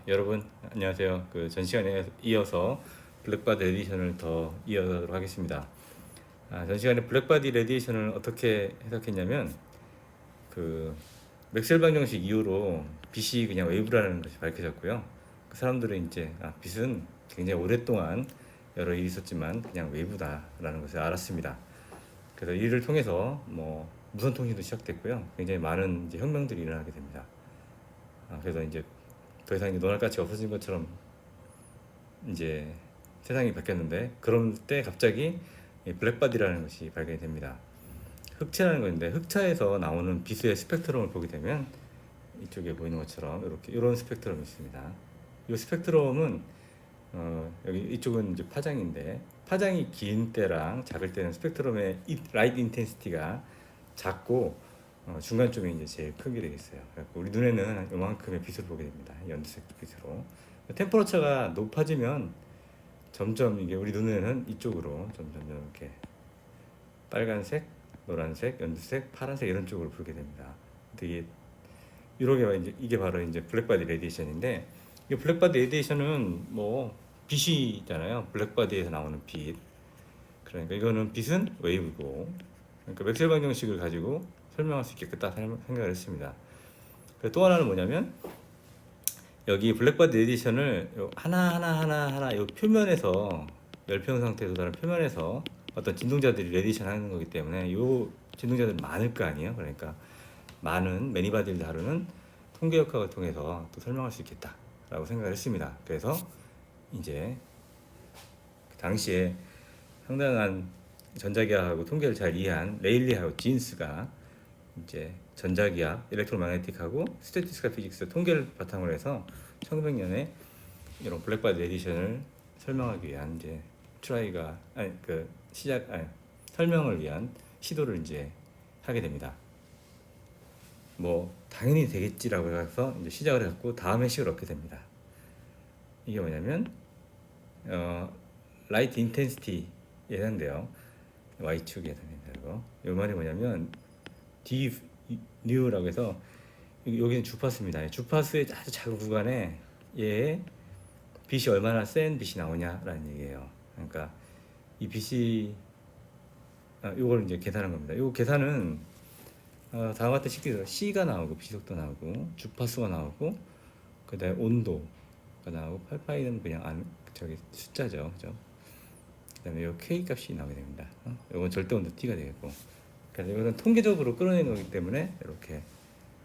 여러분 안녕하세요. 전 시간에 이어서 블랙바디 레디에이션을 더 이어가도록 하겠습니다. 전 시간에 블랙바디 레디에이션을 어떻게 해석했냐면 그 맥스웰 방정식 이후로 빛이 그냥 웨이브라는 것이 밝혀졌고요. 그 사람들은 이제 빛은 굉장히 오랫동안 여러 일이 있었지만 그냥 웨이브다라는 것을 알았습니다. 그래서 이를 통해서 무선 통신도 시작됐고요. 굉장히 많은 이제 혁명들이 일어나게 됩니다. 그래서 이제 더 이상 논할 가치가 없어진 것처럼 이제 세상이 바뀌었는데, 그런 때 갑자기 이 블랙바디라는 것이 발견이 됩니다. 흑체라는 건데, 흑차에서 나오는 빛의 스펙트럼을 보게 되면 이쪽에 보이는 것처럼 이렇게 이런 스펙트럼이 있습니다. 이 스펙트럼은 여기 이쪽은 이제 파장인데, 파장이 긴 때랑 작을 때는 스펙트럼의 라이트 인텐시티가 작고 중간쯤에 이제 제일 큰 게 되겠어요. 우리 눈에는 이만큼의 빛을 보게 됩니다. 연두색 빛으로. 템퍼러처가 높아지면 점점 이게 우리 눈에는 이쪽으로 점점 이렇게 빨간색, 노란색, 연두색, 파란색 이런 쪽으로 보게 됩니다. 되게 이렇게 이게 바로 이제 블랙바디 레디에이션인데, 이 블랙바디 레디에이션은 빛이잖아요. 블랙바디에서 나오는 빛. 그러니까 이거는 빛은 웨이브고, 그러니까 맥스웰 방정식을 가지고 설명할 수 있겠다 생각을 했습니다. 또 하나는 뭐냐면, 여기 블랙바디 레디에이션을 하나 이 표면에서, 열평 상태에서 다른 표면에서 어떤 진동자들이 레디에이션 하는 거기 때문에 이 진동자들이 많을 거 아니에요. 그러니까 많은 매니바디를 다루는 통계역학을 통해서 또 설명할 수 있겠다라고 생각을 했습니다. 그래서 이제 당시에 상당한 전자기하고 통계를 잘 이해한 레일리하고 진스가 이제 전자기학, 일렉트로매그네틱하고 스태티스틱 피직스 통계를 바탕으로 해서 1900년에 이런 블랙바디 레디에이션을 설명하기 위한 이제 설명을 위한 시도를 이제 하게 됩니다. 당연히 되겠지라고 해서 이제 시작을 했고, 다음 해식을 얻게 됩니다. 이게 뭐냐면 라이트 인텐시티에 해당돼요. Y축에 해당된다고. 이 말이 뭐냐면 D 뉴라고 해서, 여기는 주파수입니다. 주파수의 아주 작은 구간에 얘의 빛이 얼마나 센 빛이 나오냐라는 얘기예요. 그러니까 이 빛이 이걸 이제 계산한 겁니다. 이 계산은 다음과 같은 식들로 C가 나오고 비속도 나오고 주파수가 나오고 그다음에 온도가 나오고 8파이는 그냥 숫자죠, 그죠? 그다음에 이 K 값이 나오게 됩니다. 이건 절대 온도 T가 되겠고, 그래서 이거는 통계적으로 끌어내는 거기 때문에 이렇게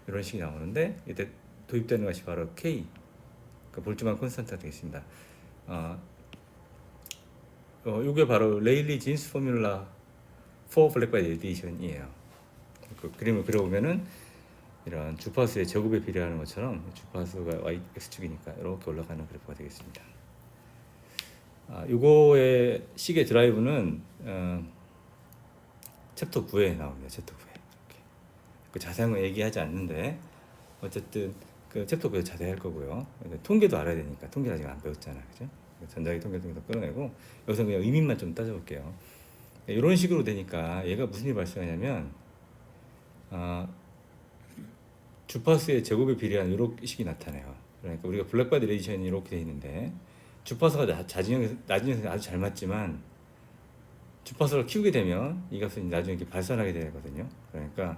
이런 식이 나오는데, 이때 도입되는 것이 바로 K, 그 볼트만 콘스탄트가 되겠습니다. 이게 바로 레일리 진스 포뮬라 for 블랙바디 레디에이션이에요. 그 그림을 그려보면은 이런 주파수의 제곱에 비례하는 것처럼 주파수가 y x축이니까 이렇게 올라가는 그래프가 되겠습니다. 요거의 시계 드라이브는 챕터 9에 나옵니다. 챕터 9에. 이렇게. 그 자세한 건 얘기하지 않는데, 어쨌든 그 챕터 9에 자세히 할 거고요. 통계도 알아야 되니까, 통계 아직 안 배웠잖아, 그죠? 전자기 통계 통해서 끌어내고, 여기서 그냥 의미만 좀 따져볼게요. 이런 식으로 되니까 얘가 무슨 일이 발생하냐면, 주파수의 제곱에 비례한 이런 식이 나타나요. 그러니까 우리가 블랙바디 레디에이션이 이렇게 돼 있는데, 주파수가 낮은 녀석이 아주 잘 맞지만 주파수를 키우게 되면 이 값은 나중에 이렇게 발산하게 되거든요. 그러니까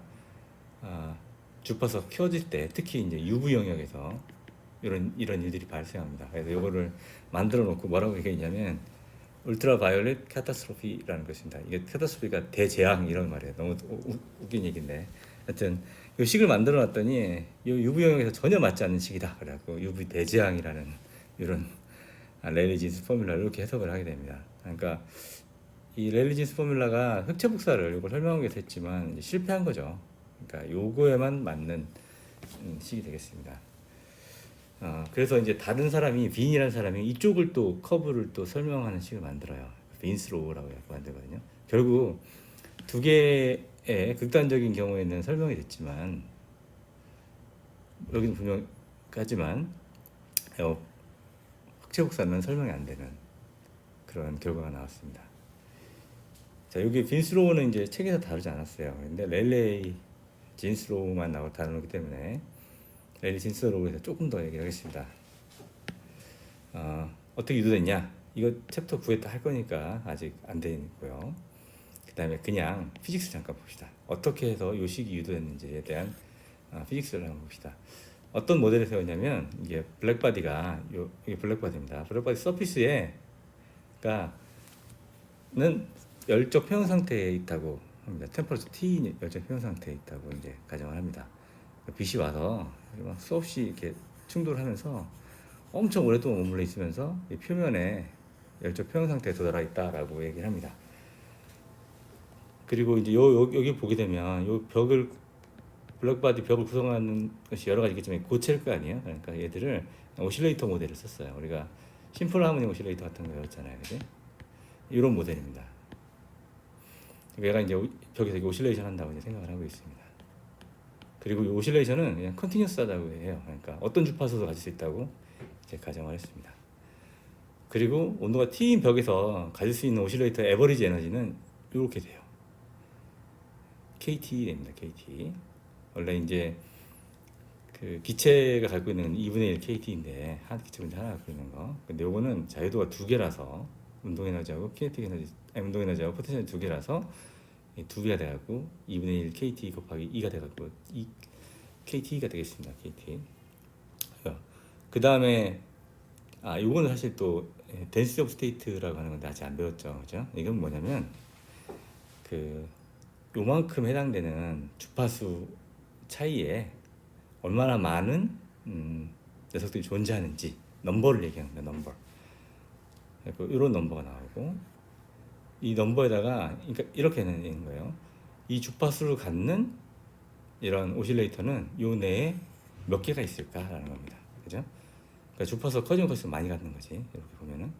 주파수가 켜질 때, 특히 이제 UV 영역에서 이런 일들이 발생합니다. 그래서 이거를 만들어 놓고 뭐라고 얘기했냐면 울트라바이올렛 카타스트로피라는 것입니다. 이게 카타스트로피가 대재앙 이런 말이에요. 너무 웃긴 얘기인데, 하여튼 이 식을 만들어 놨더니 이 UV 영역에서 전혀 맞지 않는 식이다. 그래갖고 UV 대재앙이라는 이런 레일리 진스 포뮬라를 이렇게 해석을 하게 됩니다. 그러니까 이 레일리 진스 포뮬라가 흑체 복사를 이걸 설명하기 위해서 했지만 이제 실패한 거죠. 그러니까 요거에만 맞는 식이 되겠습니다. 그래서 이제 다른 사람이, 빈이라는 사람이 이쪽을 또 커브를 또 설명하는 식을 만들어요. 빈스로우라고 만들거든요. 결국 두 개의 극단적인 경우에는 설명이 됐지만, 여기는 분명하지만 흑체 복사는 설명이 안 되는 그런 결과가 나왔습니다. 자, 여기 빈스로우는 이제 책에서 다루지 않았어요. 근데 렐레이 진스로우만 다루기 때문에 레일리 진스로우에서 조금 더 얘기하겠습니다. 어떻게 유도됐냐? 이거 챕터 9에 할 거니까 아직 안 되고요. 그 다음에 그냥 피직스 잠깐 봅시다. 어떻게 해서 이 식이 유도됐는지에 대한 피직스를 한번 봅시다. 어떤 모델을 세웠냐면 이게 블랙바디가 이게 블랙바디입니다. 블랙바디 서피스에가 는 열적 평형 상태에 있다고 합니다. 템퍼러처 T 열적 평형 상태에 있다고 이제 가정을 합니다. 빛이 와서 막 수없이 이렇게 충돌하면서 엄청 오랫동안 머물러 있으면서 이 표면에 열적 평형 상태에 도달해 있다라고 얘기를 합니다. 그리고 이제 여기 보게 되면 요 벽을 블랙바디 벽을 구성하는 것이 여러 가지 있겠지만 고체일 거 아니에요. 그러니까 얘들을 오실레이터 모델을 썼어요. 우리가 심플 하모니 오실레이터 같은 거 배웠잖아요, 그지? 이런 모델입니다. 얘가 이제 벽에서 오실레이션 한다고 이제 생각을 하고 있습니다. 그리고 이 오실레이션은 그냥 컨티뉴스하다고 해요. 그러니까 어떤 주파수도 가질 수 있다고 이제 가정을 했습니다. 그리고 온도가 T인 벽에서 가질 수 있는 오실레이터의 에버리지 에너지는 이렇게 돼요. KT 됩니다. KT. 원래 이제 그 기체가 갖고 있는 2분의 1 KT인데 한 기체 분자 하나 갖고 있는 거. 근데 요거는 자유도가 2개라서 운동 에너지하고 키네틱 에너지, 운동 에너지하고 포텐셜 2개라서 2개가 돼갖고 2분의 1 KT 곱하기 2가 돼갖고 2 KT가 되겠습니다. KT. 그 다음에 요거는 사실 또 덴시티 오브 스테이트라고 하는 건데 아직 안 배웠죠, 그죠? 이건 뭐냐면 그 요만큼 해당되는 주파수 차이에 얼마나 많은 녀석들이 존재하는지 넘버를 얘기합니다. 넘버. 이런 넘버가 나오고 이 넘버에다가 그러니까 이렇게 내는 거예요. 이 주파수를 갖는 이런 오실레이터는 요 내에 몇 개가 있을까라는 겁니다. 그죠? 그러니까 주파수가 커지면 커질수록 많이 갖는 거지. 이렇게 보면은.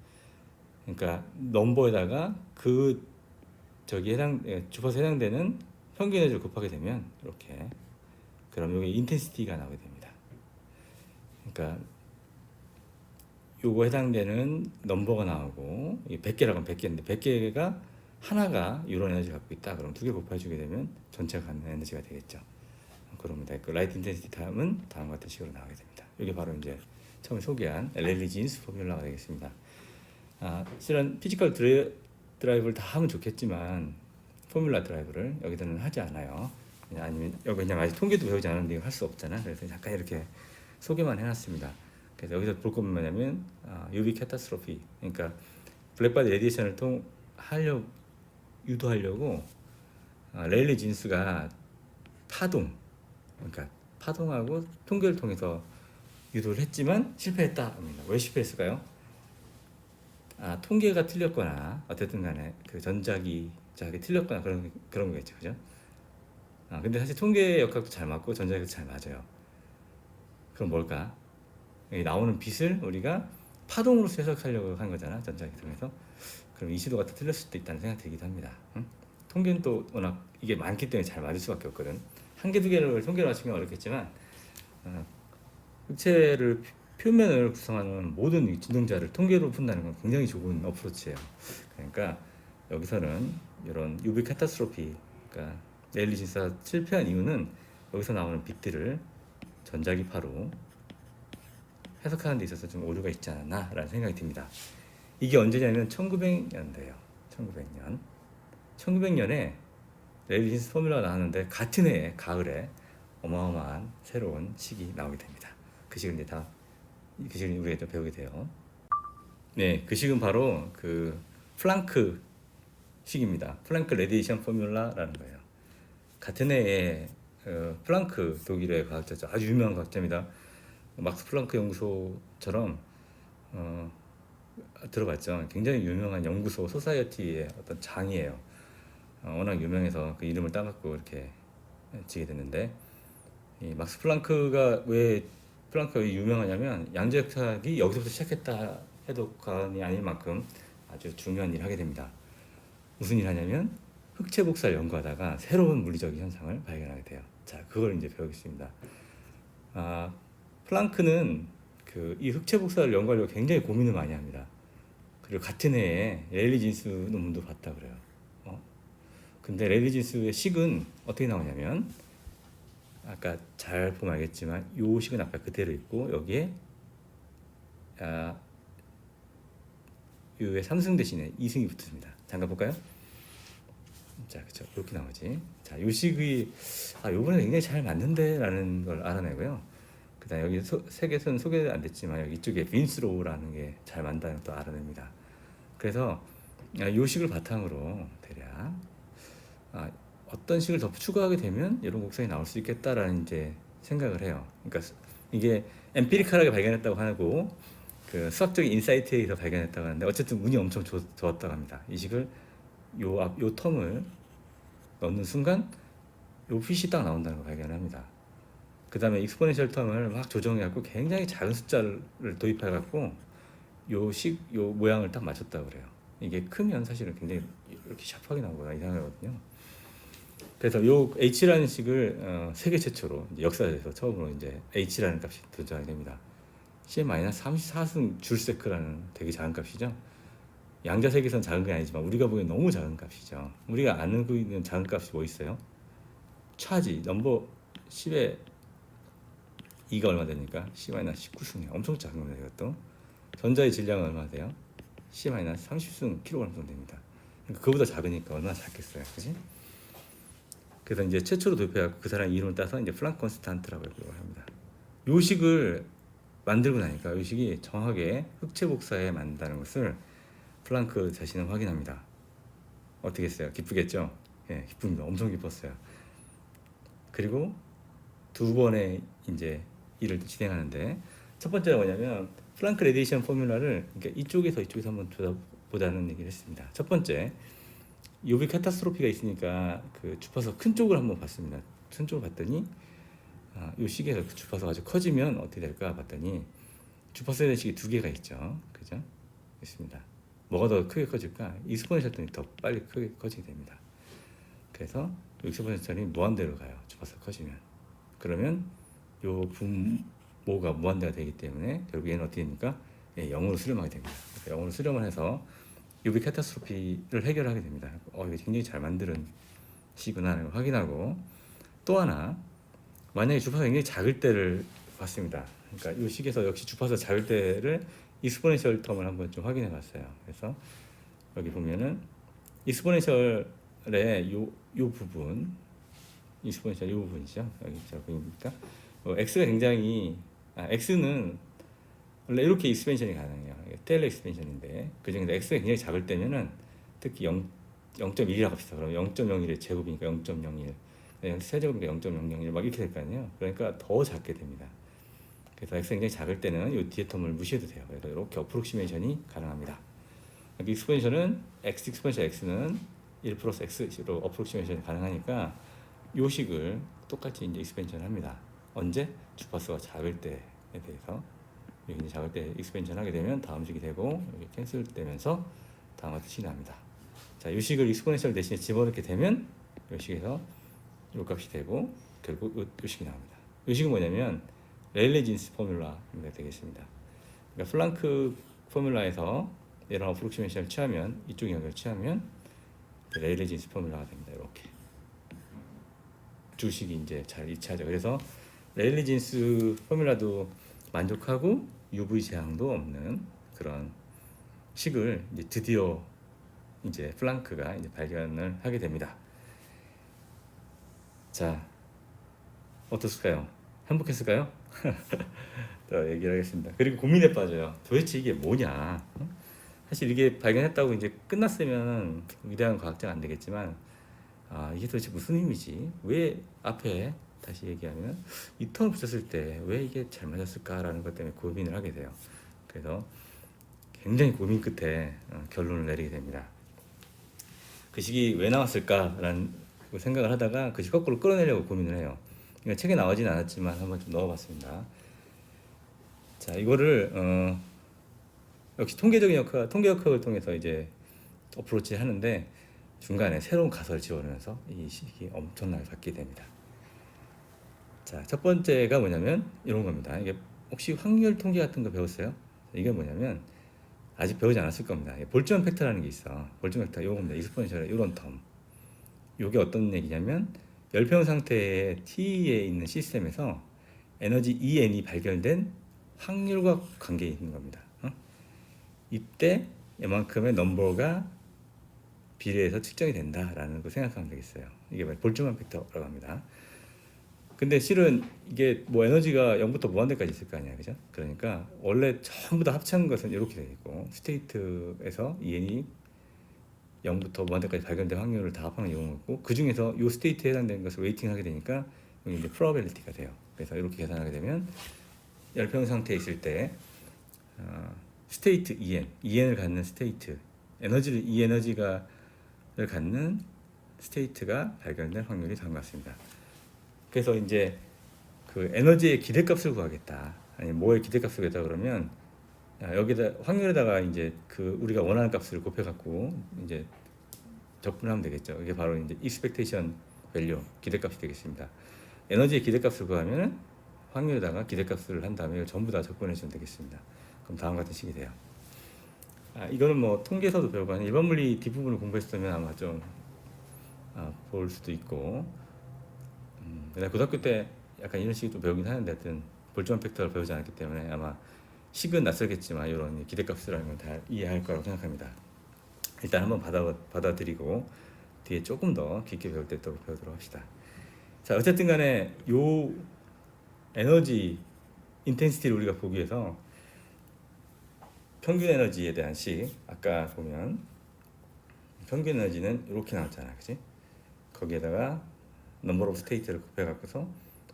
그러니까 넘버에다가 그 저기 주파수에 해당되는 평균 에너지를 곱하게 되면 이렇게 그럼 여기 인텐시티가 나오게 됩니다. 그러니까 요거 해당되는 넘버가 나오고 100개라고 하면 100개인데 100개가 하나가 이런 에너지를 갖고 있다. 그럼 2개 곱해주게 되면 전체가 갖는 에너지가 되겠죠. 그럽니다. 그 라이트 인텐시티 타임은 다음과 같은 식으로 나오게 됩니다. 이게 바로 이제 처음에 소개한 랠리 진스 포뮬러가 되겠습니다. 실은 피지컬 드라이브를 다 하면 좋겠지만 포뮬러 드라이브를 여기서는 하지 않아요. 아니면 여기 그냥 아직 통계도 배우지 않았는데 이거 할 수 없잖아. 그래서 잠깐 이렇게 소개만 해놨습니다. 그래서 여기서 볼 건 뭐냐면 UV 캐타스트로피, 그러니까 블랙바디 레디에이션을 유도하려고 레일리 진스가 그러니까 파동하고 통계를 통해서 유도를 했지만 실패했다 합니다. 왜 실패했을까요? 통계가 틀렸거나 어쨌든 간에 그 전자기 틀렸거나 그런 거겠죠, 그죠? 근데 사실 통계 역학도 잘 맞고 전자기도 잘 맞아요. 그럼 뭘까? 여기 나오는 빛을 우리가 파동으로 해석하려고 한 거잖아, 전자기 통해서. 그럼 이 시도가 또 틀렸을 수도 있다는 생각이 들기도 합니다. 통계는 또 워낙 이게 많기 때문에 잘 맞을 수밖에 없거든. 한 개, 두 개를 통계로 맞추면 어렵겠지만 흑체를 표면을 구성하는 모든 진동자를 통계로 푼다는 건 굉장히 좋은 어프로치예요. 그러니까 여기서는 이런 UV 카타스트로피, 그러니까 레일리 진스가 실패한 이유는 여기서 나오는 빛들을 전자기파로 해석하는 데 있어서 좀 오류가 있지 않았나 라는 생각이 듭니다. 이게 언제냐면 1900년대예요. 1900년에 레일리 진스 포뮬러가 나왔는데 같은 해에 가을에 어마어마한 새로운 식이 나오게 됩니다. 그 식은 이제 그 식을 우리가 배우게 돼요. 네, 그 식은 바로 그 플랑크 식입니다. 플랑크 레디에이션 포뮬라라는 거예요. 같은 해에 플랑크, 독일의 과학자죠. 아주 유명한 과학자입니다. 막스 플랑크 연구소처럼 들어봤죠. 굉장히 유명한 연구소 소사이어티의 어떤 장이에요. 워낙 유명해서 그 이름을 따갖고 이렇게 지게 됐는데, 이 막스 플랑크가 왜 유명하냐면 양자역학이 여기서부터 시작했다 해도 과언이 아닐 만큼 아주 중요한 일을 하게 됩니다. 무슨 일을 하냐면 흑체 복사를 연구하다가 새로운 물리적인 현상을 발견하게 돼요. 자, 그걸 이제 배우겠습니다. 플랑크는 이 흑체 복사를 연구하려고 굉장히 고민을 많이 합니다. 그리고 같은 해에 레일리 진스 논문도 봤다 그래요. 근데 레일리 진스의 식은 어떻게 나오냐면 아까 잘 보면 알겠지만 요 식은 아까 그대로 있고 여기에 요에 삼승 대신에 이승이 붙습니다. 잠깐 볼까요? 자, 그쵸. 이렇게 나오지. 자, 요식이 요번에 굉장히 잘 맞는데라는 걸 알아내고요. 그다음 여기 색에서는 소개가 안 됐지만 여기 이쪽에 빈스로우라는 게 잘 맞다는 것도 알아냅니다. 그래서 요식을 바탕으로 대략 어떤 식을 더 추가하게 되면 이런 곡선이 나올 수 있겠다라는 이제 생각을 해요. 그러니까 이게 엠피리컬하게 발견했다고 하고 그 수학적인 인사이트에 의해서 발견했다고 하는데 어쨌든 운이 엄청 좋았다고 합니다. 이 식을 요 텀을 넣는 순간 요 핏이 딱 나온다는 걸 발견합니다. 그 다음에 익스포넨셜 텀을 막 조정해갖고 굉장히 작은 숫자를 도입해갖고 요 모양을 딱 맞췄다고 그래요. 이게 크면 사실은 굉장히 이렇게 샤프하게 나오거나 이상하거든요. 그래서 요 h라는 식을 세계 최초로 이제 역사에서 처음으로 이제 h라는 값이 등장하게 됩니다. CN-34승 줄세크라는 되게 작은 값이죠. 양자세계선 작은 건 아니지만 우리가 보기엔 너무 작은 값이죠. 우리가 아는 그 있는 작은 값이 뭐 있어요? 차지 넘버 10에 2가 얼마 되니까 C-19승이에요. 엄청 작은 거예요. 이것도. 전자의 질량은 얼마 돼요? C-30승 킬로그램 정도 됩니다. 그러니까 그보다 작으니까 얼마나 작겠어요. 그지? 그래서 이제 최초로 도입해갖고 그 사람 이름을 따서 이제 플랑크 콘스탄트라고 합니다. 요 식을 만들고 나니까 요 식이 정확하게 흑체 복사에 맞는다는 것을 플랑크 자신은 확인합니다. 어떻게 했어요? 기쁘겠죠? 예, 기쁩니다. 엄청 기뻤어요. 그리고 두 번의 이제 일을 진행하는데 첫 번째가 뭐냐면 플랑크 레디에이션 포뮬라를 그러니까 이쪽에서 한번 보자는 얘기를 했습니다. 첫 번째 요비 카타스트로피가 있으니까 그 주파수 큰 쪽을 한번 봤습니다. 큰 쪽을 봤더니 요 식에서 그 주파수가 아주 커지면 어떻게 될까 봤더니 주파수에 대한 식이 두 개가 있죠. 그죠? 있습니다. 뭐가 더 크게 커질까? 익스포넨셜 턴이 더 빨리 크게 커지게 됩니다. 그래서 익스포넨셜이 무한대로 가요. 주파수가 커지면. 그러면 요 분모가 무한대가 되기 때문에 결국 얘는 어떻게 됩니까? 예, 0으로 수렴하게 됩니다. 0으로 수렴을 해서 유비 카타스트로피를 해결하게 됩니다. 이거 굉장히 잘 만드는 시구나라는 걸 확인하고 또 하나 만약에 주파수가 굉장히 작을 때를 봤습니다. 그러니까 이 식에서 역시 주파수가 작을 때를 익스포넨셜 텀을 한번 좀 확인해 봤어요. 그래서 여기 보면은 익스포넨셜의 요 부분 익스포넨셜 이 부분이죠. 여기 자 보입니까? x가 굉장히 x는 원래 이렇게 익스펜션이 가능해요. 테일러 익스펜션인데 그 중에서 x가 굉장히 작을 때면은 특히 0.1이라고 합시다. 그럼 0.01의 제곱이니까 0.01 세제곱이니까 0.001 막 이렇게 될 거 아니에요. 그러니까 더 작게 됩니다. 그래서 x가 굉장히 작을 때는 이 뒤에 텀을 무시해도 돼요. 그래서 이렇게 어프록시메이션이 가능합니다. 익스포넨션은 x 익스포넨셜 x는 1 플러스 x로 어프록시메이션이 가능하니까 요 식을 똑같이 이제 익스펜션 합니다. 언제? 주파수가 작을 때에 대해서 여기 이제 작을 때 익스펜션 하게 되면 다음 식이 되고 여기 캔슬 되면서 다음과 같이 납니다. 자, 요 식을 익스포넨셜 대신에 집어넣게 되면 요 식에서 요 값이 되고 결국 요 식이 나옵니다. 요 식은 뭐냐면 레일레 진스 포뮬라가 되겠습니다. 그러니까 플랑크 포뮬라에서 이런 어프록시메이션을 취하면 이쪽 영역을 취하면 레일레 진스 포뮬라가 됩니다. 이렇게 두 식이 이제 잘 일치하죠. 그래서 레일레 진스 포뮬라도 만족하고 UV 제한도 없는 그런 식을 이제 드디어 이제 플랑크가 이제 발견을 하게 됩니다. 자, 어떻을까요? 행복했을까요? 더 얘기를 하겠습니다. 그리고 고민에 빠져요. 도대체 이게 뭐냐? 사실 이게 발견했다고 이제 끝났으면 위대한 과학자가 안 되겠지만, 이게 도대체 무슨 의미지? 왜 앞에 다시 얘기하면 이 텀을 붙였을 때 왜 이게 잘 맞았을까라는 것 때문에 고민을 하게 돼요. 그래서 굉장히 고민 끝에 결론을 내리게 됩니다. 그 식이 왜 나왔을까라는 생각을 하다가 그 식 거꾸로 끌어내려고 고민을 해요. 그러니까 책에 나오진 않았지만 한번 좀 넣어봤습니다. 자, 이거를 역시 통계 역학을 통해서 이제 어프로치 하는데 중간에 새로운 가설을 집어넣으면서 이 식이 엄청나게 바뀌게 됩니다. 자, 첫 번째가 뭐냐면 이런 겁니다. 이게 혹시 확률 통계 같은 거 배웠어요? 이게 뭐냐면 아직 배우지 않았을 겁니다. 볼츠만 팩터라는 게 있어. 볼츠만 팩터 요겁니다. 익스포넨셜의 이런 텀. 요게 어떤 얘기냐면 열평 상태의 T에 있는 시스템에서 에너지 EN이 발견된 확률과 관계에 있는 겁니다. 이때 이만큼의 넘버가 비례해서 측정이 된다라는 거 생각하면 되겠어요. 이게 볼트만 팩터라고 합니다. 근데 실은 이게 뭐 에너지가 0부터 무한대까지 있을 거 아니야, 그죠? 그러니까 원래 전부 다 합친 것은 이렇게 되어 있고, 스테이트에서 EN이 0부터 무한대까지 발견될 확률을 다 합하는 이용이고, 그 중에서 이 스테이트에 해당되는 것을 웨이팅하게 되니까 여기 이제 프로바빌리티가 돼요. 그래서 이렇게 계산하게 되면 열평 상태에 있을 때 스테이트 EN을 갖는 스테이트, 이 에너지를 갖는 스테이트가 발견될 확률이 다음 것 같습니다. 그래서 이제 그 에너지의 기대값을 구하겠다. 아니 뭐의 기대값을 구하겠다 그러면 여기다 확률에다가 이제 그 우리가 원하는 값을 곱해갖고 이제 적분하면 되겠죠. 이게 바로 이제 expectation value 기대값이 되겠습니다. 에너지의 기대값을 구하면은 확률에다가 기대값을 한 다음에 전부 다 적분해 주면 되겠습니다. 그럼 다음 같은 식이 돼요. 이거는 뭐 통계에서도 배우고 하는 일반 물리 뒷부분을 공부했으면 아마 좀 볼 수도 있고, 내가 고등학교 때 약간 이런 식으로 좀 배우긴 하는데 하여튼 볼트만 팩터를 배우지 않았기 때문에 아마 식은 낯설겠지만 이런 기대값이라는 건 다 이해할 거라고 생각합니다. 일단 한번 받아들이고 뒤에 조금 더 깊게 배울 때 또 배우도록 합시다. 자, 어쨌든 간에 요 에너지 인텐시티를 우리가 보기 위해서 평균 에너지에 대한 식, 아까 보면 평균 에너지는 이렇게 나왔잖아, 그치? 거기에다가 넘버 오브 스테이트를 곱해갖고서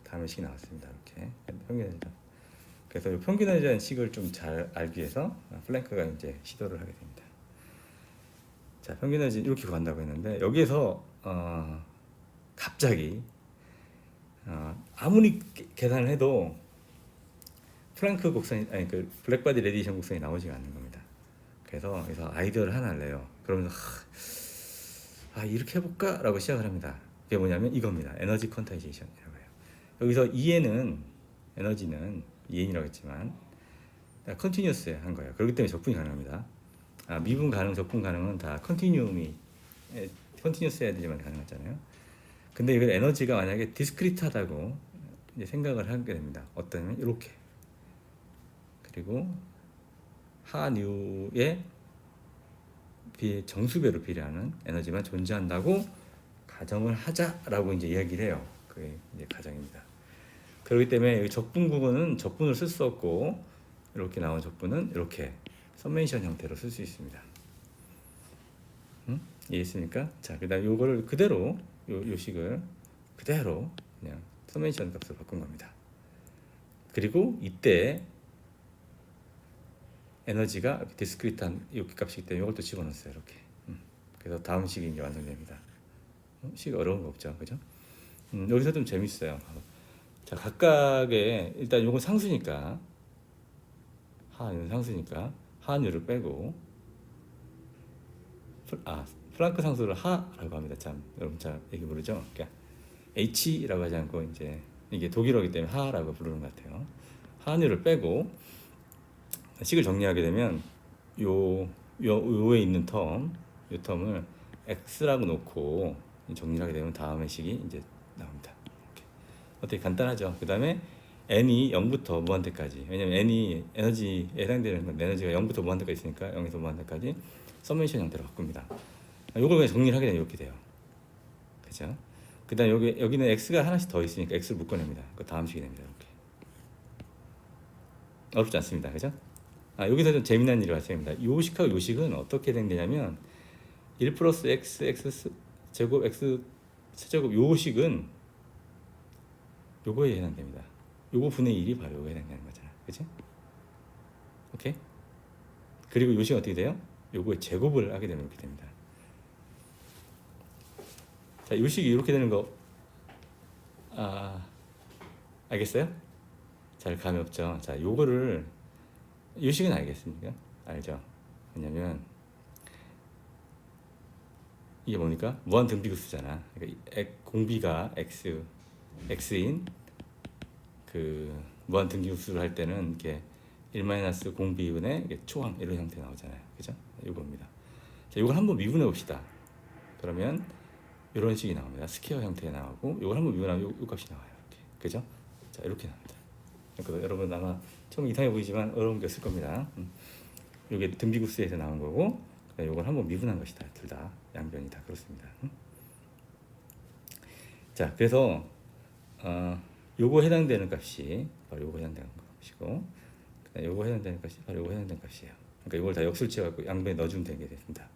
다음에 식이 나왔습니다. 이렇게 평균 에너지. 그래서 이 평균 에너지라는 식을 좀 잘 알기 위해서 플랭크가 이제 시도를 하게 됩니다. 자, 평균 에너지 이렇게 구한다고 했는데 여기에서 갑자기 아무리 계산을 해도 플랑크 곡선이 아니 그 블랙바디 레디에이션 곡선이 나오지가 않는 겁니다. 그래서 여기서 아이디어를 하나 내요. 그러면서 이렇게 해볼까라고 시작을 합니다. 그게 뭐냐면 이겁니다. 에너지 퀀타이제이션이라고 해요. 여기서 EN은 에너지는 EN이라고 했지만 컨티뉴어스 한 거예요. 그렇기 때문에 적분이 가능합니다. 미분 가능, 적분 가능은 다 컨티뉴어스 해야 되지만 가능하잖아요. 근데 이걸 에너지가 만약에 디스크리트하다고 이제 생각을 하게 됩니다. 어떠냐면 이렇게, 그리고 하뉴에 정수배로 비례하는 에너지만 존재한다고 가정을 하자라고 이제 이야기를 해요. 그게 이제 가정입니다. 그렇기 때문에 여기 적분 구분은 적분을 쓸 수 없고 이렇게 나온 적분은 이렇게 서메이션 형태로 쓸 수 있습니다. 이해했습니까? 자, 그다음 요거를 그대로 요 식을 그대로 그냥 서메이션 값으로 바꾼 겁니다. 그리고 이때 에너지가 디스크리트한 이 값이기 때문에 이걸 또 집어넣었어요. 이렇게. 그래서 다음 식이 이제 완성됩니다. 식이 어려운 거 없죠, 그죠? 여기서 좀 재밌어요. 자, 각각의 일단 요건 상수니까 하는 상수니까 하한율을 빼고 플랑크 상수를 하라고 합니다. 참 여러분 잘 얘기 모르죠? 그러니까 H라고 하지 않고 이제 이게 독일어이기 때문에 하라고 부르는 것 같아요. 하한율을 빼고 식을 정리하게 되면 요에 있는 텀, 요 텀을 x라고 놓고 정리를 하게 되면 다음의 식이 이제 나옵니다. 이렇게. 어떻게 간단하죠? 그 다음에 n이 0부터 무한대까지, 왜냐면 n이 에너지에 해당되는 건 에너지가 0부터 무한대까지 있으니까 0에서 무한대까지 서메이션 형태로 바꿉니다. 요걸 그냥 정리를 하게 되면 이렇게 돼요. 그죠? 그 다음 여기는 x가 하나씩 더 있으니까 x를 묶어냅니다. 그 다음 식이 됩니다. 이렇게. 어렵지 않습니다. 그죠? 여기서 좀 재미난 일이 발생합니다. 요식하고 요식은 어떻게 된다냐면 1 플러스 x 제곱 x 세제곱 요식은 요거에 해당됩니다. 요거 분의 1이 바로 요거에 해당되는 거잖아. 그치? 오케이? 그리고 요식은 어떻게 돼요? 요거의 제곱을 하게 되면 이렇게 됩니다. 자, 요식이 이렇게 되는 거 알겠어요? 잘 감이 없죠? 자, 요거를 요식은 알겠습니까? 알죠? 왜냐면 이게 뭡니까? 무한 등비급수잖아. 그러니까 공비가 x인 그 무한 등비급수를 할 때는 이렇게 1 공비분의 이게 초항 이런 형태 나오잖아요. 그죠? 이겁니다. 자, 이걸 한번 미분해 봅시다. 그러면 이런 식이 나옵니다. 스퀘어 형태에 나오고 이걸 한번 미분하면 이 값이 나와요. 이렇게. 그죠? 자, 이렇게 나옵니다. 그러니까 여러분 아마 좀 이상해 보이지만 어려운 게 없을 겁니다. 이게 등비구스에서 나온 거고, 이건 한번 미분한 것이다. 둘 다 양변이 다 그렇습니다. 자, 그래서 요거 해당되는 값이 바로 요거 해당되는 값이고, 요거 해당되는 값이 바로 요거 해당되는 값이에요. 그러니까 이걸 다 역술치해 갖고 양변에 넣어주면 되게 됩니다.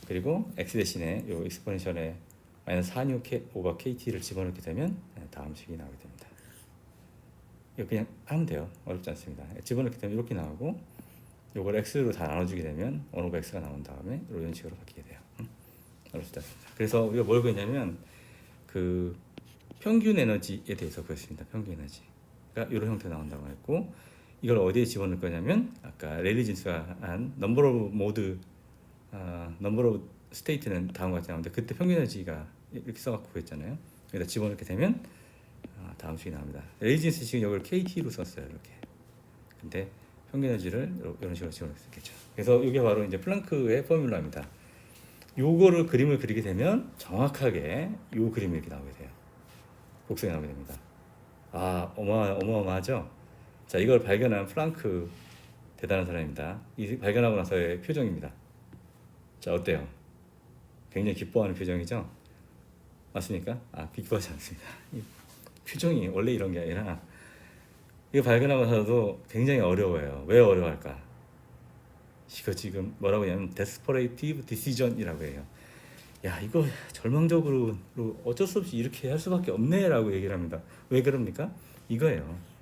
그리고 x 대신에 요 익스포넨셜에 마이너스 4뉴 오버 kt를 집어넣게 되면 다음 식이 나오게 됩니다. 이거 그냥 하면 돼요. 어렵지 않습니다. 집어넣게 되면 이렇게 나오고, 요걸 x로 다 나눠주게 되면 1 오버 x가 나온 다음에 이런 식으로 바뀌게 돼요. 어렵지 않습니다. 그래서 우리가 뭘 구했냐면 그 평균 에너지에 대해서 구했습니다. 평균 에너지가 이런 형태로 나온다고 했고, 이걸 어디에 집어넣을 거냐면 아까 레일리진스가 한 넘버 오브 모드, 넘버 오브 스테이트는 다음과 같이 나오는데 그때 평균 에너지가 이렇게 써갖고 구했잖아요. 여기다 집어넣게 되면 다음 식이 나옵니다. 레일리진스 식은 이걸 KT로 썼어요. 이렇게. 근데 평균 에너지를 이런 식으로 집어넣을 수 있겠죠. 그래서 이게 바로 이제 플랑크의 포뮬러입니다. 요거를 그림을 그리게 되면 정확하게 요 그림이 이렇게 나오게 돼요. 곡선이 나오게 됩니다. 어마어마하죠? 자, 이걸 발견한 플랑크 대단한 사람입니다. 이 발견하고 나서의 표정입니다. 자, 어때요? 굉장히 기뻐하는 표정이죠? 맞습니까? 기뻐하지 않습니다. 이 표정이 원래 이런 게 아니라 이거 발견하고 나서도 굉장히 어려워요. 왜 어려워할까? 이거 지금 뭐라고 하냐면 desperate decision이라고 해요. 야, 이거 절망적으로 어쩔 수 없이 이렇게 할 수밖에 없네 라고 얘기를 합니다. 왜 그럽니까? 이거예요.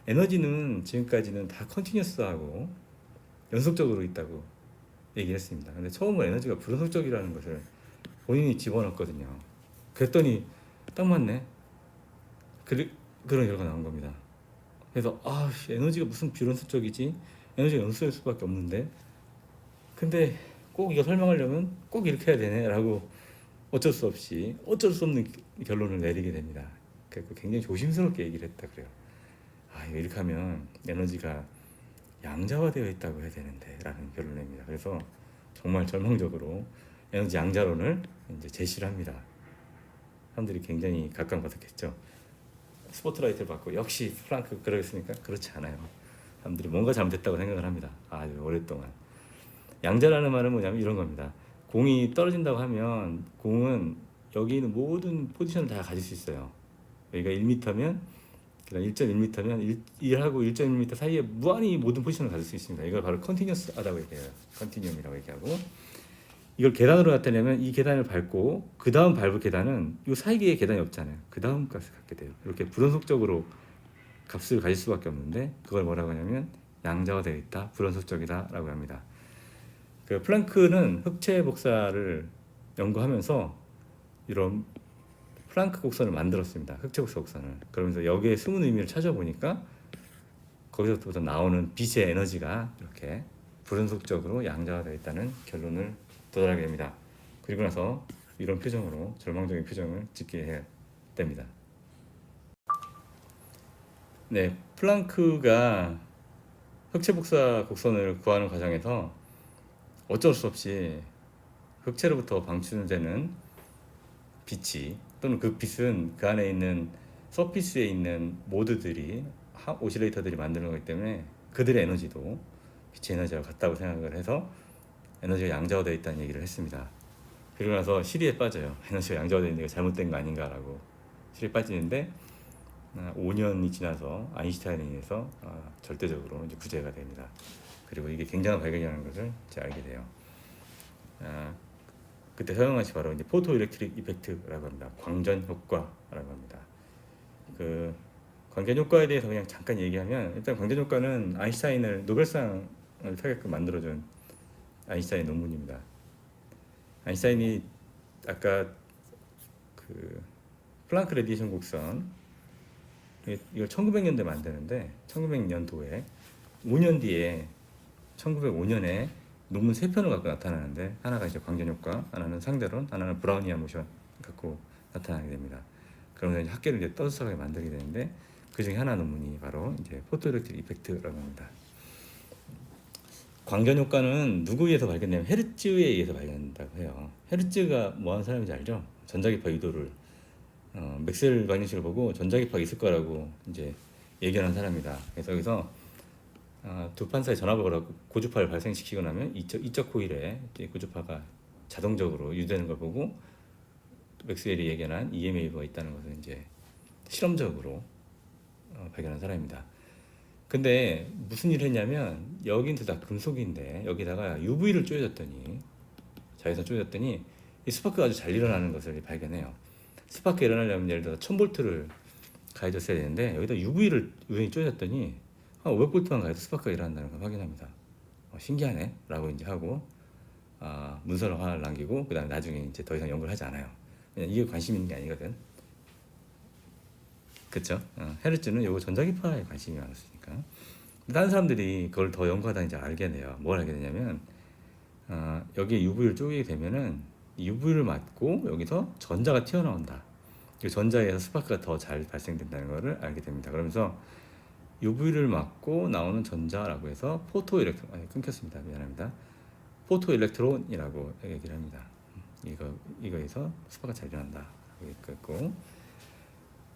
에너지는 지금까지는 다 컨티뉴스하고 연속적으로 있다고 얘기를 했습니다. 근데 처음으로 에너지가 불연속적이라는 것을 본인이 집어넣었거든요. 그랬더니 딱 맞네. 그런 결과가 나온 겁니다. 그래서 에너지가 무슨 불연속적이지? 에너지가 연속일 수밖에 없는데, 근데 꼭 이거 설명하려면 꼭 이렇게 해야 되네 라고 어쩔 수 없는 결론을 내리게 됩니다. 그래서 굉장히 조심스럽게 얘기를 했다 그래요. 이렇게 하면 에너지가 양자화되어 있다고 해야 되는데 라는 결론을 냅니다. 그래서 정말 절망적으로 에너지 양자론을 이제 제시를 합니다. 사람들이 굉장히 각광받았겠죠. 스포트라이트를 받고 역시 플랑크 그러겠습니까? 그렇지 않아요. 사람들이 뭔가 잘못했다고 생각을 합니다. 아주 오랫동안. 양자라는 말은 뭐냐면 이런 겁니다. 공이 떨어진다고 하면 공은 여기 있는 모든 포지션을 다 가질 수 있어요. 여기가 1m면 그다음 1.1m면 1하고 1.1m 사이에 무한히 모든 포지션을 가질 수 있습니다. 이걸 바로 컨티뉴스하다고 얘기해요. 컨티뉴움이라고 얘기하고, 이걸 계단으로 나타내면 이 계단을 밟고 그 다음 밟을 계단은 이 사이에 계단이 없잖아요. 그 다음 값을 갖게 돼요. 이렇게 불연속적으로 값을 가질 수밖에 없는데 그걸 뭐라고 하냐면 양자화되어 있다, 불연속적이다 라고 합니다. 그 플랑크는 흑체 복사를 연구하면서 이런 플랑크 곡선을 만들었습니다. 흑체 복사 곡선을. 그러면서 여기에 숨은 의미를 찾아보니까 거기서부터 나오는 빛의 에너지가 이렇게 불연속적으로 양자화되어 있다는 결론을 도달하게 됩니다. 그리고 나서 이런 표정으로 절망적인 표정을 짓게 해야 됩니다. 네, 플랑크가 흑체 복사 곡선을 구하는 과정에서 어쩔 수 없이 흑체로부터 방출되는 빛이, 또는 그 빛은 그 안에 있는 서피스에 있는 모드들이, 오실레이터들이 만드는 거기 때문에 그들의 에너지도 빛의 에너지와 같다고 생각을 해서 에너지가 양자화되어 있다는 얘기를 했습니다. 그리고 나서 시리에 빠져요. 에너지가 양자화되어 있는 게 잘못된 거 아닌가라고 시리에 빠지는데 5년이 지나서 아인슈타인에 의해서 절대적으로 이제 구제가 됩니다. 그리고 이게 굉장한 발견이라는 것을 이제 알게 돼요. 그때 사용한 것이 바로 이제 포토 일렉트릭 이펙트라고 합니다. 광전 효과라고 합니다. 그 광전 효과에 대해서 그냥 잠깐 얘기하면, 일단 광전 효과는 아인슈타인을 노벨상을 타게끔 만들어준 아인슈타인 논문입니다. 아인슈타인이 아까 그 플랑크 레디에이션 곡선, 이걸 1900년대에 만드는데 1900년도에 5년 뒤에 1905년에 논문 3편을 갖고 나타나는데, 하나가 이제 광전 효과, 하나는 상대론, 하나는 브라우니안 모션 갖고 나타나게 됩니다. 그러면서 이제 학계를 이제 떠들썩하게 만들게 되는데, 그 중에 하나 논문이 바로 이제 포토일렉트릭 이펙트라고 합니다. 광전 효과는 누구에 의해서 발견되냐면 헤르츠에 의해서 발견된다고 해요. 헤르츠가 뭐 하는 사람인지 알죠? 전자기파 유도를 맥스웰 방정식을 보고 전자기파가 있을 거라고 이제 예견한 사람이다. 그래서 여기서 두 판 사이 전압을 고주파를 발생시키고 나면 이쪽 코일에 이제 고주파가 자동적으로 유지되는 걸 보고 맥스웰이 예견한 EM 웨이브가 있다는 것을 이제 실험적으로 발견한 사람입니다. 근데 무슨 일을 했냐면 여긴 다 금속인데 여기다가 UV를 쪼여줬더니 자외선 쪼여줬더니 이 스파크가 아주 잘 일어나는 것을 발견해요. 스파크가 일어나려면 예를 들어 1000볼트를 가해줬어야 되는데 여기다 UV를 우연히 쪼여줬더니 한 500볼트만 가해도 스파크가 일어난다는 걸 확인합니다. 신기하네 라고 이제 하고 문서를 하나 남기고 그 다음에 나중에 이제 더 이상 연구를 하지 않아요. 그냥 이게 관심 있는 게 아니거든. 그쵸? 헤르츠는 요거 전자기파에 관심이 많았으니까. 다른 사람들이 그걸 더 연구하다 이제 알게 돼요. 뭘 알게 되냐면 여기에 UV를 쪼개게 되면은 UV를 맞고 여기서 전자가 튀어나온다. 그 전자에서 스파크가 더 잘 발생된다는 것을 알게 됩니다. 그러면서 UV를 맞고 나오는 전자라고 해서 포토 일렉트론 끊겼습니다. 미안합니다. 포토 일렉트론이라고 얘기를 합니다. 이거에서 스파크가 잘 일어난다. 있고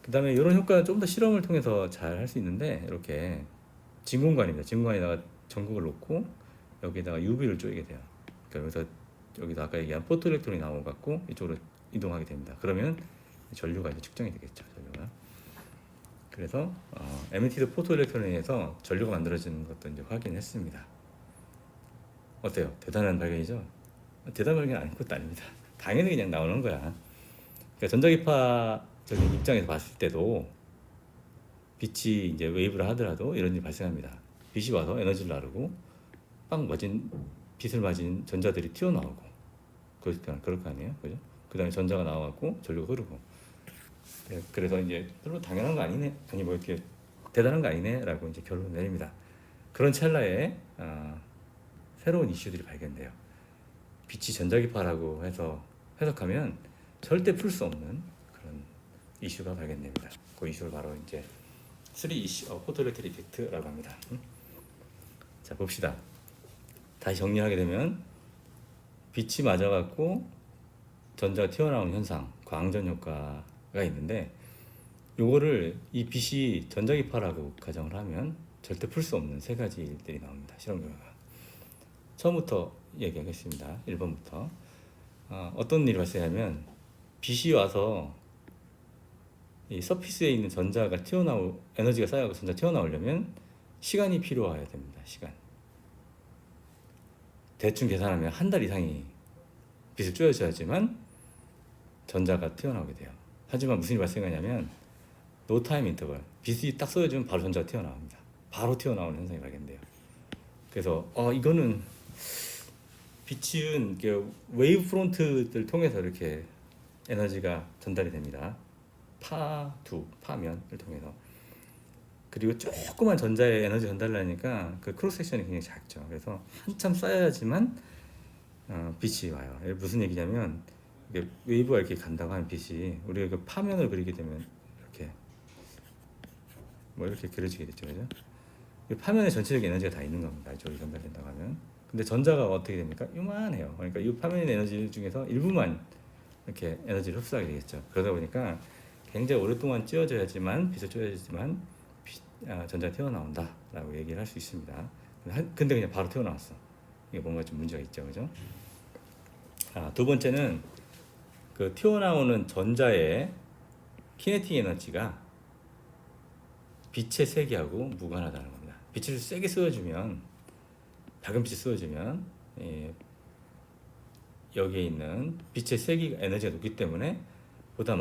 그 다음에 이런 효과는 좀 더 실험을 통해서 잘 할 수 있는데 이렇게 진공관입니다. 진공관에다가 전극을 놓고 여기다가 UV를 쪼이게 돼요. 그러니까 여기서 아까 얘기한 포토 일렉트론이 나오고 이쪽으로 이동하게 됩니다. 그러면 전류가 이제 측정이 되겠죠. 전류가. 그래서 에미티드 포토 일렉트론에서 전류가 만들어지는 것도 이제 확인했습니다. 어때요? 대단한 발견이죠? 대단한 발견이 아닌 것도 아닙니다. 당연히 그냥 나오는 거야. 그러니까 전자기파적인 입장에서 봤을 때도 빛이 이제 웨이브를 하더라도 이런 일이 발생합니다. 빛이 와서 에너지를 나르고 빛을 맞은 전자들이 튀어나오고 그럴 거 아니에요, 그죠? 그 다음에 전자가 나와갖고 전류가 흐르고. 그래서 이제 별로 당연한 거 아니네, 아니 뭐 이렇게 대단한 거 아니네라고 이제 결론 내립니다. 그런 찰나에 새로운 이슈들이 발견돼요. 빛이 전자기파라고 해서 해석하면 절대 풀 수 없는 그런 이슈가 발견됩니다. 그 이슈를 바로 이제 3 이슈 포토일렉트릭 이펙트라고 합니다. 자 봅시다. 다시 정리하게 되면 빛이 맞아갖고 전자가 튀어나오는 현상, 광전 효과가 있는데 요거를 이 빛이 전자기파라고 가정을 하면 절대 풀 수 없는 세 가지 일들이 나옵니다. 실험 결과가. 처음부터 얘기하겠습니다. 1번부터 어떤 일이 발생하면 빛이 와서 이 서피스에 있는 전자가 에너지가 쌓여서 전자 튀어나오려면 시간이 필요해야 됩니다. 시간. 대충 계산하면 한 달 이상이 빛을 쪼여줘야지만 전자가 튀어나오게 돼요. 하지만 무슨 일이 발생하냐면 노 타임 인터벌, 빛이 딱 쏘여주면 바로 전자가 튀어나옵니다. 바로 튀어나오는 현상이 발견돼요. 그래서 이거는 빛은 웨이브 프론트를 통해서 이렇게 에너지가 전달이 됩니다. 파면을 통해서. 그리고 조그만 전자의 에너지 전달을 하니까 그 크로스 섹션이 굉장히 작죠. 그래서 한참 쌓여야지만 빛이 와요. 무슨 얘기냐면 웨이브가 이렇게 간다고 하는 빛이 우리가 그 파면을 그리게 되면 이렇게 그려지게 됐죠, 그죠? 파면에 전체적인 에너지가 다 있는 겁니다. 이쪽으로 전달된다고 하면. 근데 전자가 어떻게 됩니까? 요만해요. 그러니까 이 파면의 에너지 중에서 일부만 이렇게 에너지를 흡수하게 되겠죠. 그러다 보니까 굉장히 오랫동안 찌어져야지만 빛을 찌어야지만 전자가 튀어나온다라고 얘기를 할 수 있습니다. 근데 그냥 바로 튀어나왔어. 이게 뭔가 좀 문제가 있죠, 그죠? 두 번째는 그 튀어나오는 전자의 키네틱 에너지가 빛의 세기하고 무관하다는 겁니다. 빛을 세게 쏘여주면, 밝은 빛이 쏘여주면 여기에 있는 빛의 세기 에너지가 높기 때문에 보다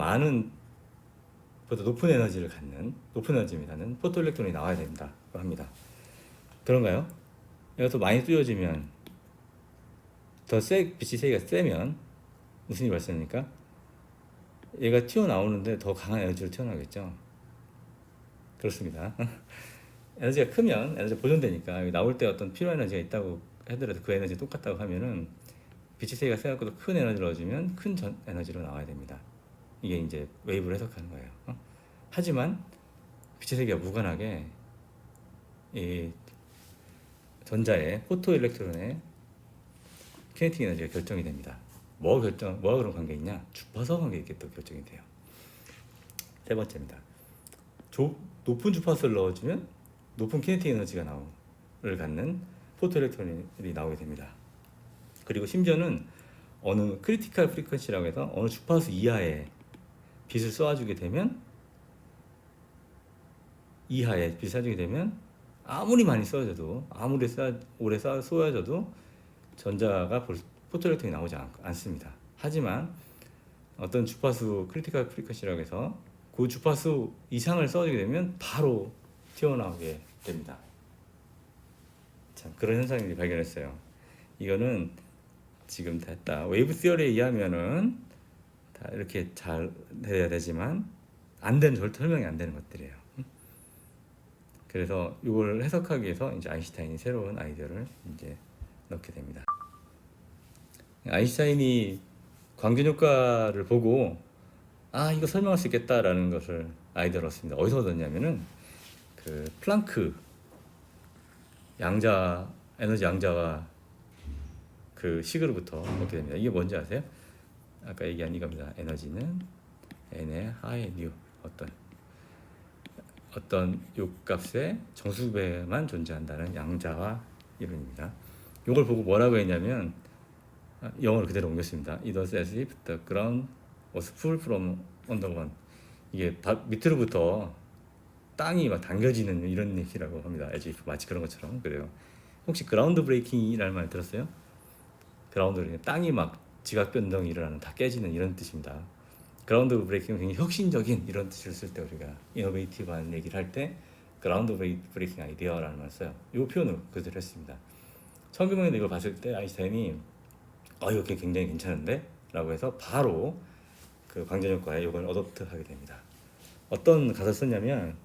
높은 에너지를 갖는 높은 에너지입니다는 포토일렉트론이 나와야 된다고 합니다. 그런가요? 여기서 많이 쏘여지면 빛이 세기가 세면 무슨 일이 발생합니까? 얘가 튀어나오는데 더 강한 에너지로 튀어나오겠죠. 그렇습니다. 에너지가 크면 에너지가 보존되니까 나올 때 어떤 필요한 에너지가 있다고 하더라도 그 에너지 똑같다고 하면은 빛의 세기가 세갖고 큰 에너지를 넣어주면 큰 에너지로 나와야 됩니다. 이게 이제 웨이브를 해석하는 거예요. 하지만 빛의 세기가 무관하게 이 전자의 포토 일렉트론의 키네틱 에너지가 결정이 됩니다. 뭐가 그런 관계 있냐? 주파수 관계 있게 또 결정이 돼요. 세 번째입니다. 높은 주파수를 넣어주면 높은 키네틱 에너지가 갖는 포토일렉트론이 나오게 됩니다. 그리고 심지어는 어느 크리티컬 프리퀀시라고 해서 어느 주파수 이하의 빛을 쏘아주게 되면 아무리 많이 쏘아줘도 오래 쏘아줘도 전자가 포토일렉트론이 나오지 않습니다. 하지만 어떤 주파수 크리티컬 프리퀀시라고 해서 그 주파수 이상을 쏘아주게 되면 바로 튀어나오게 됩니다. 참, 그런 현상을 발견했어요. 이거는 지금 됐다. 웨이브 시어리에 의하면은 다 이렇게 잘 돼야 되지만 설명이 안 되는 것들이에요. 그래서 이걸 해석하기 위해서 이제 아인슈타인이 새로운 아이디어를 이제 넣게 됩니다. 아인슈타인이 광전 효과를 보고 이거 설명할 수 있겠다라는 것을 아이디어를 얻습니다. 어디서 얻었냐면은 그 플랑크 에너지 양자와 그 식으로부터 얻게 됩니다. 이게 뭔지 아세요? 아까 얘기한 이겁니다. 에너지는 n의 하의 뉴 어떤 요값의 정수배만 존재한다는 양자와 이론입니다. 이걸 보고 뭐라고 했냐면 영어로 그대로 옮겼습니다. It was as if the ground was pulled from underground. 이게 밑으로부터 땅이 막 당겨지는 이런 얘기라고 합니다. as if 마치 그런 것처럼 그래요. 혹시 그라운드 브레이킹이라는 말 들었어요? 그라운드 땅이 막 지각 변동이 일어나는 다 깨지는 이런 뜻입니다. 그라운드 브레이킹은 굉장히 혁신적인 이런 뜻을 쓸 때 우리가 이노베이티브한 얘기를 할 때 그라운드 브레이킹 아이디어라는 말을 써요. 이 표현을 그대로 했습니다. 처음 경우에 이걸 봤을 때 아인슈타인이 이거 굉장히 괜찮은데? 라고 해서 바로 그 광전 효과에 이걸 어댑트하게 됩니다. 어떤 가사를 썼냐면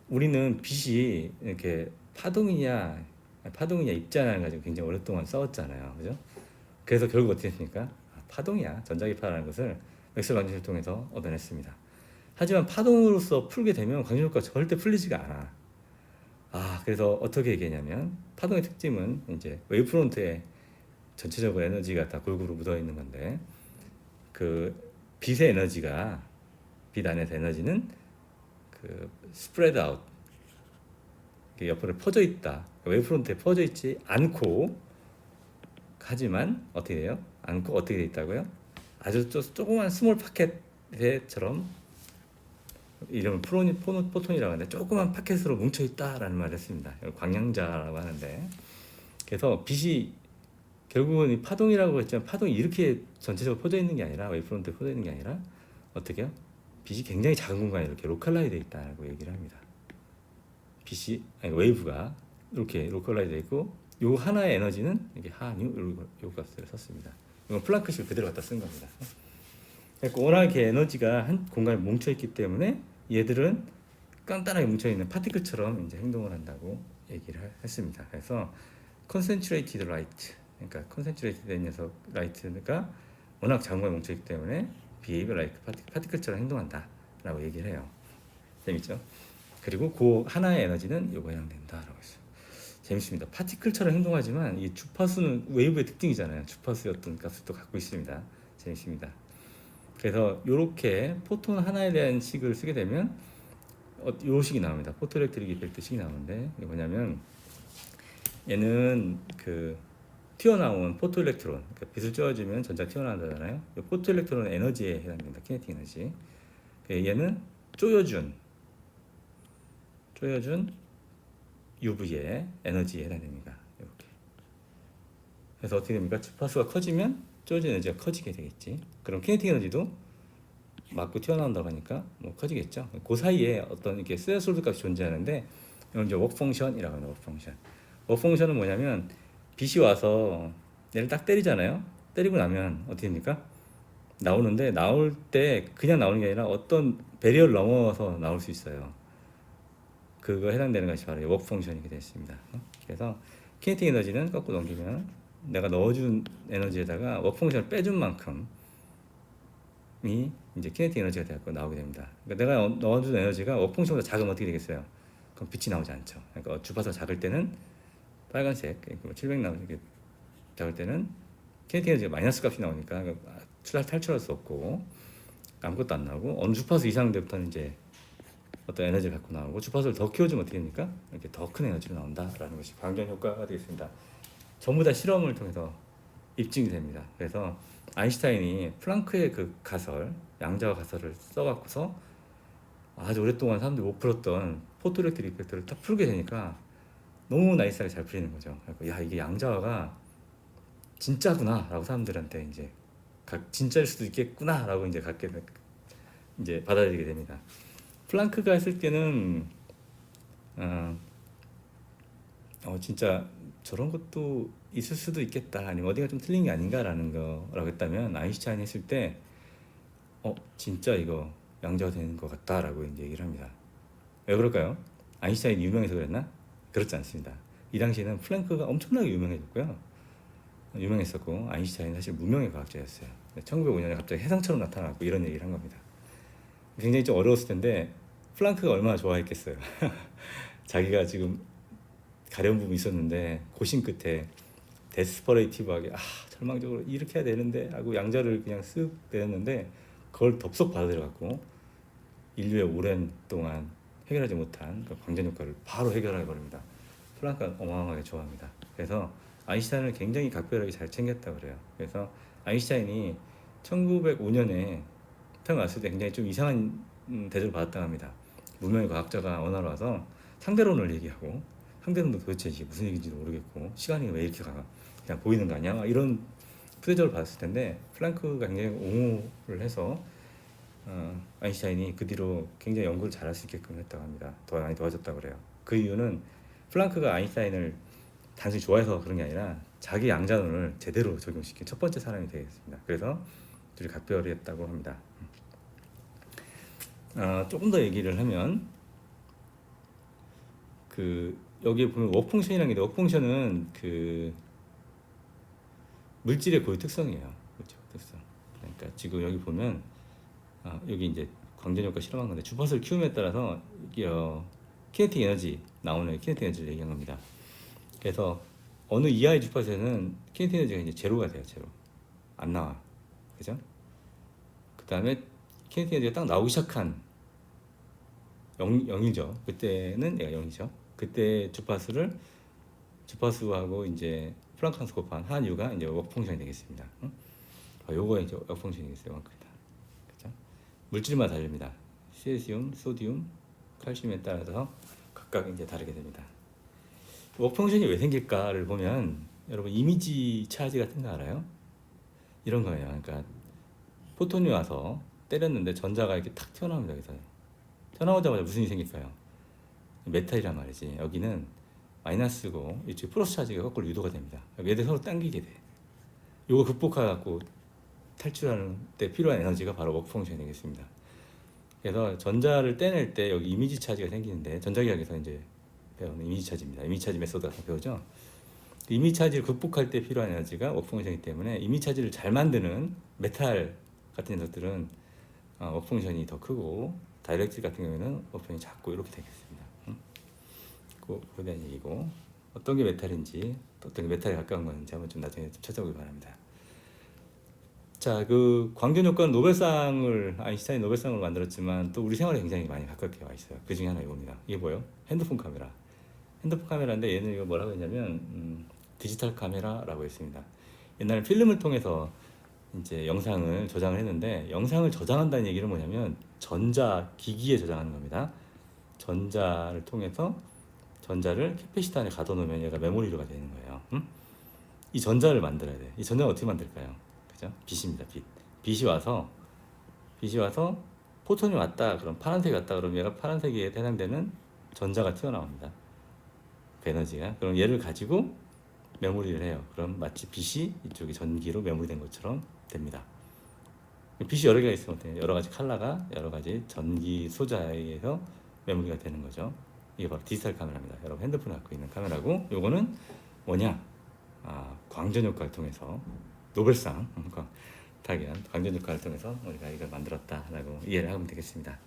우리는 빛이 이렇게 파동이냐 입자냐 가지고 굉장히 오랫동안 싸웠잖아요. 그죠? 그래서 결국 어떻게 했습니까? 파동이야. 전자기파라는 것을 맥스웰 광전식을 통해서 얻어냈습니다. 하지만 파동으로서 풀게 되면 광전효과가 절대 풀리지가 않아. 그래서 어떻게 얘기했냐면 파동의 특징은 이제 웨이브프론트에 전체적으로 에너지가 다 골고루 묻어 있는 건데 그 빛의 에너지가 빛 안에서 에너지는 그 스프레드 아웃 옆으로 퍼져 있다. 웨이브프론트에 퍼져 있지 않고 하지만 어떻게 돼요? 않고 어떻게 돼 있다고요? 아주 조그만 스몰 파켓처럼 이름은 포톤이라고 하는데 조그만 파켓으로 뭉쳐 있다라는 말을 했습니다. 광량자라고 하는데 그래서 빛이 결국은 이 파동이라고 했지만 파동이 이렇게 전체적으로 퍼져 있는 게 아니라 웨이브프론트에 퍼져 있는 게 아니라 어떻게요? 빛이 굉장히 작은 공간에 이렇게 로컬라이즈 돼 있다고 얘기를 합니다. 웨이브가 이렇게 로컬라이즈 돼 있고 요 하나의 에너지는 이게 하뉴 요 값을 썼습니다. 이건 플랑크식을 그대로 갖다 쓴 겁니다. 그러니까 워낙 이렇게 에너지가 한 공간에 뭉쳐 있기 때문에 얘들은 깐깐하게 뭉쳐 있는 파티클처럼 이제 행동을 한다고 얘기를 했습니다. 그래서 concentrated light, 그러니까 concentrated 된 녀석 라이트가 워낙 작은 공간에 뭉쳐 있기 때문에 behave like 파티클처럼 행동한다라고 얘기를 해요. 재밌죠? 그리고 그 하나의 에너지는 요거에 해당된다라고 했어요. 재밌습니다. 파티클처럼 행동하지만 이 주파수는 웨이브의 특징이잖아요. 주파수의 어떤 값을 또 갖고 있습니다. 재밌습니다. 그래서 이렇게 포톤 하나에 대한 식을 쓰게 되면 요 식이 나옵니다. 포토엘렉트릭 이펙트 식이 나오는데 이게 뭐냐면 얘는 그 튀어나온 포토엘렉트론, 그러니까 빛을 쬐어주면 전자가 튀어나온다잖아요. 포토엘렉트론은 에너지에 해당됩니다. 키네틱 에너지. 얘는 쪼여준 UV의 에너지에 해당됩니다. 이렇게. 그래서 어떻게 됩니까? 주파수가 커지면 쪼여진 에너지가 커지게 되겠지. 그럼 키네틱 에너지도 맞고 튀어나온다고 하니까 뭐 커지겠죠. 그 사이에 어떤 이렇게 스레솔드 값이 존재하는데 이건 이제 워크 펑션이라고 합니다. 워크 펑션. 워크 펑션은 뭐냐면 빛이 와서 얘를 딱 때리잖아요. 때리고 나면 어떻게 됩니까? 나오는데 나올 때 그냥 나오는 게 아니라 어떤 배리어를 넘어서 나올 수 있어요. 그거 해당되는 것이 바로 워크 펑션이 되겠습니다. 그래서 키네틱 에너지는 거꾸로 넘기면 내가 넣어준 에너지에다가 워크 펑션을 빼준 만큼이 이제 키네틱 에너지가 되고 나오게 됩니다. 그러니까 내가 넣어준 에너지가 워크 펑션보다 작으면 어떻게 되겠어요? 그럼 빛이 나오지 않죠. 그러니까 주파수가 작을 때는 빨간색, 700 나오게 작을 때는 키네틱 에너지가 마이너스 값이 나오니까 탈출할 수 없고 아무것도 안 나오고 어느 주파수 이상 때부터는 이제 어떤 에너지를 갖고 나오고, 주파수를 더 키워주면 어떻게 됩니까? 이렇게 더 큰 에너지로 나온다라는 것이 광전 효과가 되겠습니다. 전부 다 실험을 통해서 입증이 됩니다. 그래서 아인슈타인이 플랑크의 그 가설, 양자와 가설을 써갖고서 아주 오랫동안 사람들이 못 풀었던 포토일렉트릭 이펙트를 딱 풀게 되니까 너무 나이스하게 잘 풀리는 거죠. 그래서 야, 이게 양자화가 진짜구나라고 사람들한테 이제 진짜일 수도 있겠구나라고 이제 이제 받아들이게 됩니다. 플랑크가 했을 때는 진짜 저런 것도 있을 수도 있겠다, 아니면 어디가 좀 틀린 게 아닌가라는 거라고 했다면, 아인슈타인이 했을 때 진짜 이거 양자가 되는 것 같다라고 이제 얘기를 합니다. 왜 그럴까요? 아인슈타인이 유명해서 그랬나? 그렇지 않습니다. 이 당시에는 플랑크가 엄청나게 유명했었고, 아인슈타인은 사실 무명의 과학자였어요. 1905년에 갑자기 혜성처럼 나타나고 이런 얘기를 한 겁니다. 굉장히 좀 어려웠을 텐데 플랑크가 얼마나 좋아했겠어요. 자기가 지금 가려운 부분이 있었는데 고심 끝에 데스퍼레이티브하게 절망적으로 이렇게 해야 되는데 하고 양자를 그냥 쓱 내렸는데, 그걸 덥석 받아들여갖고 인류의 오랜 동안 해결하지 못한 그 광전 효과를 바로 해결해 버립니다. 플랑크가 어마어마하게 좋아합니다. 그래서 아인슈타인을 굉장히 각별하게 잘 챙겼다고 그래요. 그래서 아인슈타인이 1905년에 태어났을 때 굉장히 좀 이상한 대접을 받았다고 합니다. 무명의 과학자가 어느 날 와서 상대론을 얘기하고, 상대론도 도대체 이게 무슨 얘기인지도 모르겠고 시간이 왜 이렇게 그냥 보이는 거 아니야? 이런 푸대접을 받았을 텐데, 플랑크가 굉장히 옹호를 해서 아인슈타인이 그 뒤로 굉장히 연구를 잘할 수 있게끔 했다고 합니다. 더 많이 도와줬다고 그래요. 그 이유는 플랑크가 아인슈타인을 단순히 좋아해서 그런 게 아니라 자기 양자론을 제대로 적용시킨 첫 번째 사람이 되겠습니다. 그래서 둘이 각별히 했다고 합니다. 조금 더 얘기를 하면, 여기에 보면 워크펑션이라는 게 있는데, 워크펑션은 그 물질의 고유 특성이에요. 그렇죠, 특성. 그러니까 지금 여기 보면 여기 이제 광전 효과 실험한 건데, 주파수를 키움에 따라서 키네틱 에너지 나오는 키네틱 에너지를 얘기한 겁니다. 그래서 어느 이하의 주파수에는 키네틱 에너지가 이제 제로가 돼요. 제로 안 나와, 그죠? 그 다음에 키네틱 에너지가 딱 나오기 시작한 0이죠. 그때는 얘가 0이죠. 그때 주파수하고 이제 플랑크랑 스코프한 한유가 이제 워크펑션이 되겠습니다. 요거 이제 워크펑션이 되겠어요. 그렇죠? 물질마다 다릅니다. 시에시움, 소디움, 칼슘에 따라서 각각 이제 다르게 됩니다. 워크펑션이 왜 생길까를 보면, 여러분 이미지 차지 같은 거 알아요? 이런 거예요. 그러니까 포톤이 와서 때렸는데 전자가 이렇게 탁 튀어나옵니다. 그래서 튀어나오자마자 무슨 일이 생길까요? 메탈이란 말이지. 여기는 마이너스고 이쪽 플러스 차지가 거꾸로 유도가 됩니다. 얘들 서로 당기게 돼. 이거 극복하고 탈출하는 때 필요한 에너지가 바로 워크펑션이 되겠습니다. 그래서 전자를 떼낼 때 여기 이미지 차지가 생기는데, 전자기학에서 이제 배우는 이미지 차지입니다. 이미지 차지 메소드 같은 거 배우죠. 이미지 차지를 극복할 때 필요한 에너지가 워크펑션이기 때문에, 이미지 차지를 잘 만드는 메탈 같은 녀석들은 워크펑션이 더 크고, 다이렉트 같은 경우에는 워크펑션이 작고 이렇게 되겠습니다. 그거에 대한 얘기고, 어떤 게 메탈인지, 어떤 게 메탈에 가까운 건지 한번 좀 나중에 좀 찾아보기 바랍니다. 자, 그 광전 효과는 아인슈타인 노벨상을 만들었지만 또 우리 생활에 굉장히 많이 가깝게 와 있어요. 그 중에 하나 이겁니다. 이게 뭐예요? 핸드폰 카메라인데, 얘는 이거 뭐라고 했냐면 디지털 카메라라고 했습니다. 옛날에 필름을 통해서 이제 영상을 저장을 했는데, 영상을 저장한다는 얘기는 뭐냐면 전자기기에 저장하는 겁니다. 전자를 통해서 전자를 캐패시터 안에 가둬놓으면 얘가 메모리로가 되는 거예요. 이 전자를 만들어야 돼. 이 전자를 어떻게 만들까요? 그죠? 빛입니다. 빛이 와서 포톤이 왔다, 그럼 파란색이 왔다, 그러면 얘가 파란색에 해당되는 전자가 튀어나옵니다. 그 에너지가. 그럼 얘를 가지고 메모리를 해요. 그럼 마치 빛이 이쪽이 전기로 메모리된 것처럼 됩니다. 빛이 여러 개가 있으면 여러 가지 컬러가 여러 가지 전기 소자에 의해서 메모리가 되는 거죠. 이게 바로 디지털 카메라입니다. 여러분 핸드폰에 갖고 있는 카메라고, 요거는 뭐냐? 광전 효과를 통해서 노벨상 타기한 광전 효과를 통해서 우리가 이걸 만들었다라고 이해를 하면 되겠습니다.